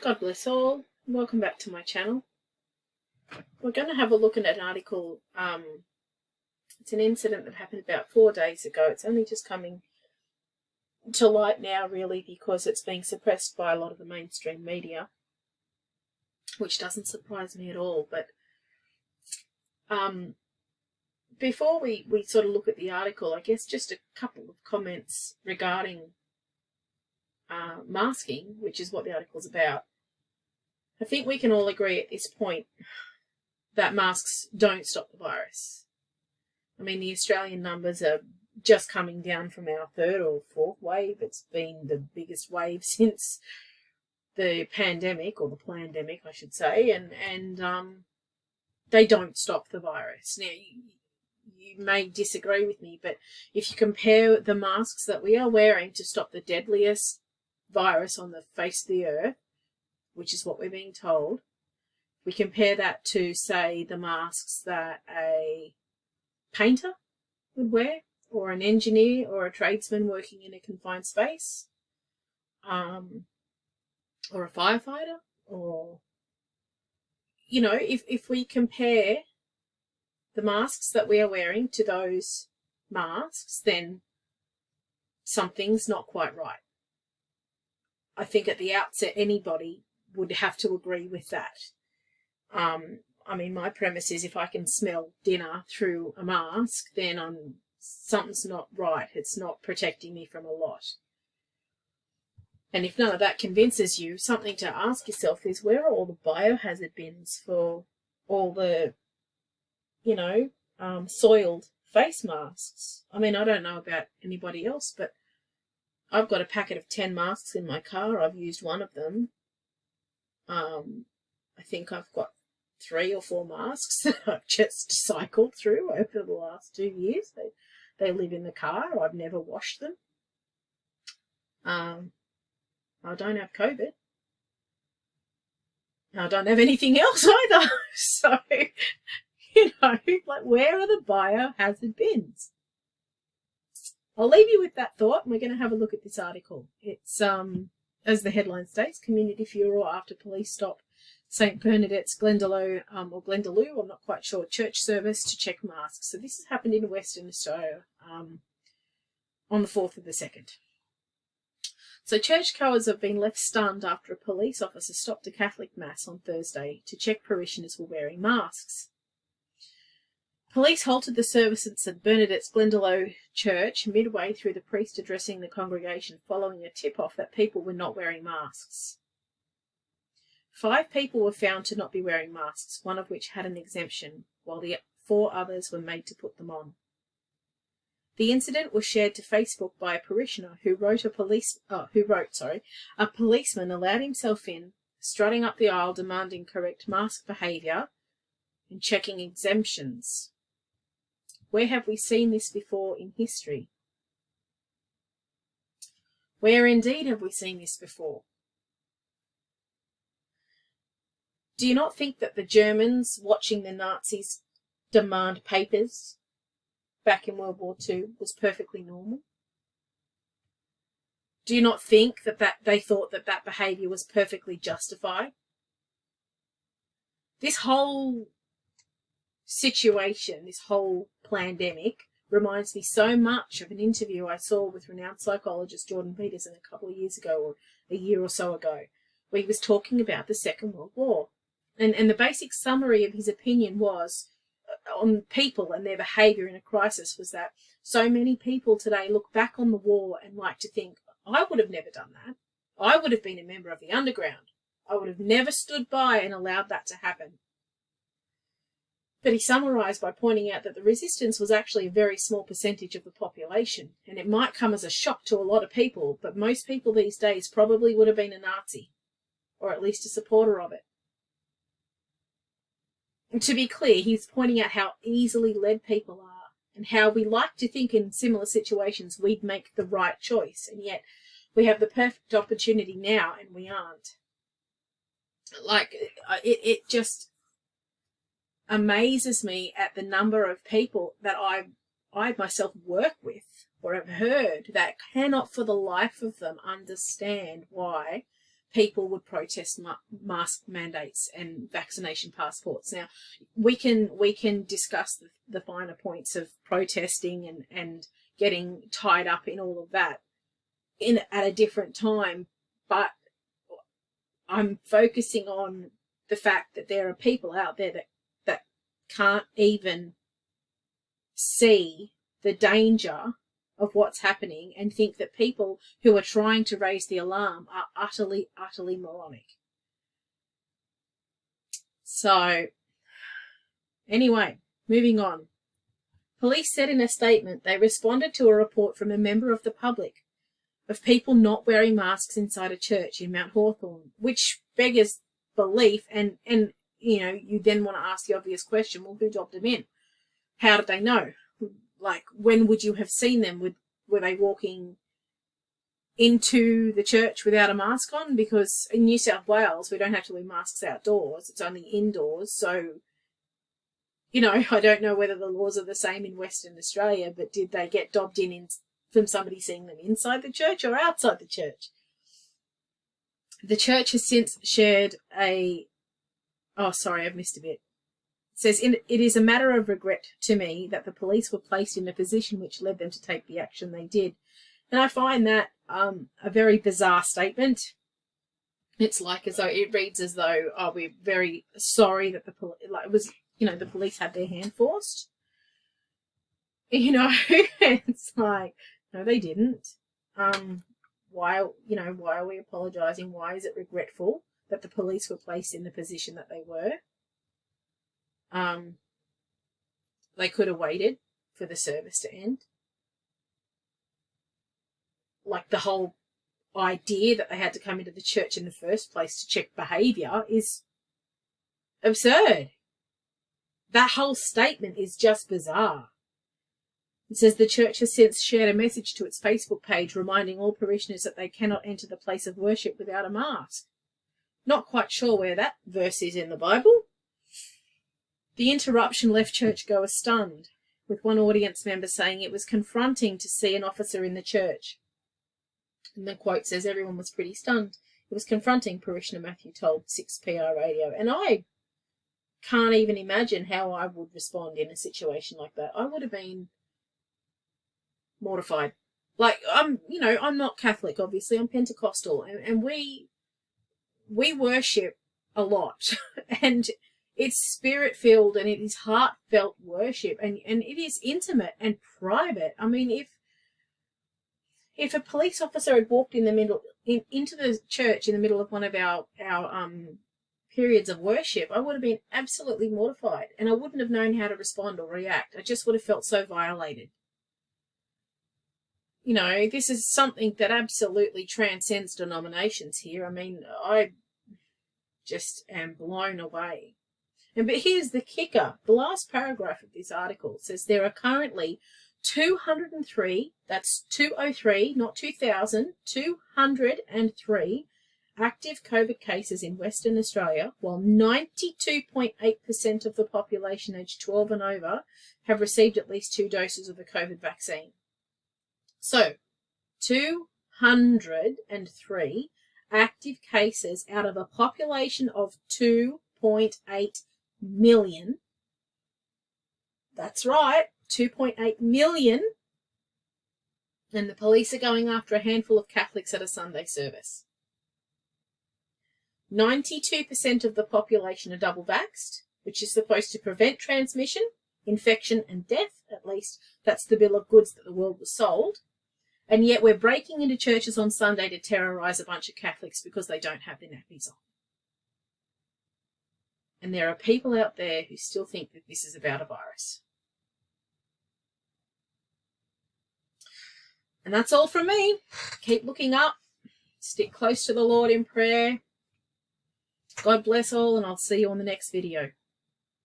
God bless all. Welcome back to my channel. We're going to have a look at an article. It's an incident that happened about 4 days ago. It's only just coming to light now, really, because it's being suppressed by a lot of the mainstream media, which doesn't surprise me at all. But before we sort of look at the article, I guess just a couple of comments regarding masking, which is what the article's about. I think we can all agree at this point that masks don't stop the virus. I mean, the Australian numbers are just coming down from our third or fourth wave. It's been the biggest wave since the pandemic, or the plandemic, I should say, and they don't stop the virus. Now, you may disagree with me, but if you compare the masks that we are wearing to stop the deadliest virus on the face of the earth, which is what we're being told, we compare that to, say, the masks that a painter would wear, or an engineer or a tradesman working in a confined space, or a firefighter, or, you know, if we compare the masks that we are wearing to those masks, then something's not quite right. I think at the outset anybody would have to agree with that. I mean, my premise is if I can smell dinner through a mask, then something's not right. It's not protecting me from a lot. And if none of that convinces you, something to ask yourself is, where are all the biohazard bins for all the, soiled face masks? I mean, I don't know about anybody else, but I've got a packet of 10 masks in my car. I've used one of them. I think I've got 3 or 4 masks that I've just cycled through over the last 2 years. They live in the car. I've never washed them. I don't have COVID. I don't have anything else either. So, where are the biohazard bins? I'll leave you with that thought, and we're going to have a look at this article. It's, as the headline states, community furor after police stop St. Bernadette's Glendalough, or Glendalough, I'm not quite sure, church service to check masks. So this has happened in Western Australia on the 4th of the 2nd. So churchgoers have been left stunned after a police officer stopped a Catholic mass on Thursday to check parishioners were wearing masks. Police halted the service at St. Bernadette's Glendalough Church midway through the priest addressing the congregation following a tip-off that people were not wearing masks. 5 people were found to not be wearing masks, one of which had an exemption, while the 4 others were made to put them on. The incident was shared to Facebook by a parishioner who wrote a policeman allowed himself in, strutting up the aisle demanding correct mask behaviour and checking exemptions. Where have we seen this before in history? Where indeed have we seen this before? Do you not think that the Germans watching the Nazis demand papers back in World War II was perfectly normal? Do you not think that they thought that behaviour was perfectly justified? This whole situation, this whole plandemic, reminds me so much of an interview I saw with renowned psychologist Jordan Peterson a couple of years ago, or a year or so ago, where he was talking about the Second World War. And the basic summary of his opinion was on people and their behaviour in a crisis was that so many people today look back on the war and like to think, I would have never done that. I would have been a member of the underground. I would have never stood by and allowed that to happen. But he summarised by pointing out that the resistance was actually a very small percentage of the population, and it might come as a shock to a lot of people, but most people these days probably would have been a Nazi, or at least a supporter of it. And to be clear, he's pointing out how easily led people are, and how we like to think in similar situations we'd make the right choice, and yet we have the perfect opportunity now and we aren't. It just amazes me at the number of people that I myself work with or have heard that cannot for the life of them understand why people would protest mask mandates and vaccination passports. Now, we can discuss the finer points of protesting and getting tied up in all of that at a different time, but I'm focusing on the fact that there are people out there that can't even see the danger of what's happening and think that people who are trying to raise the alarm are utterly moronic. So, anyway, moving on. Police said in a statement they responded to a report from a member of the public of people not wearing masks inside a church in Mount Hawthorn, which beggars belief, and you know, you then want to ask the obvious question, well, who dropped them in? How did they know? Like, when would you have seen them? Were they walking into the church without a mask on? Because in New South Wales, we don't have to wear masks outdoors. It's only indoors. So, you know, I don't know whether the laws are the same in Western Australia, but did they get dobbed in from somebody seeing them inside the church or outside the church? The church has since shared oh, sorry, I've missed a bit. It says, it is a matter of regret to me that the police were placed in a position which led them to take the action they did. And I find that a very bizarre statement. It's like as though it reads as though, oh, we're very sorry that the police had their hand forced. You know, it's like, no, they didn't. Why are we apologising? Why is it regretful that the police were placed in the position that they were? They could have waited for the service to end. Like, the whole idea that they had to come into the church in the first place to check behaviour is absurd. That whole statement is just bizarre. It says the church has since shared a message to its Facebook page reminding all parishioners that they cannot enter the place of worship without a mask. Not quite sure where that verse is in the Bible. The interruption left churchgoers stunned, with one audience member saying it was confronting to see an officer in the church. And the quote says everyone was pretty stunned. It was confronting, parishioner Matthew told 6PR Radio. And I can't even imagine how I would respond in a situation like that. I would have been mortified. Like, I'm not Catholic, obviously. I'm Pentecostal, and we worship a lot, and it's spirit-filled and it is heartfelt worship, and it is intimate and private. I mean, if a police officer had walked into the church in the middle of one of our periods of worship, I would have been absolutely mortified, and I wouldn't have known how to respond or react. I just would have felt so violated. You know, this is something that absolutely transcends denominations here. I mean, I just am blown away. But here's the kicker. The last paragraph of this article says there are currently 203, that's 203, not 2,000, 203 active COVID cases in Western Australia, while 92.8% of the population aged 12 and over have received at least 2 doses of the COVID vaccine. So, 203 active cases out of a population of 2.8 million. That's right, 2.8 million. And the police are going after a handful of Catholics at a Sunday service. 92% of the population are double vaxxed, which is supposed to prevent transmission, infection and death, at least that's the bill of goods that the world was sold. And yet we're breaking into churches on Sunday to terrorise a bunch of Catholics because they don't have their nappies on. And there are people out there who still think that this is about a virus. And that's all from me. Keep looking up. Stick close to the Lord in prayer. God bless all, and I'll see you on the next video.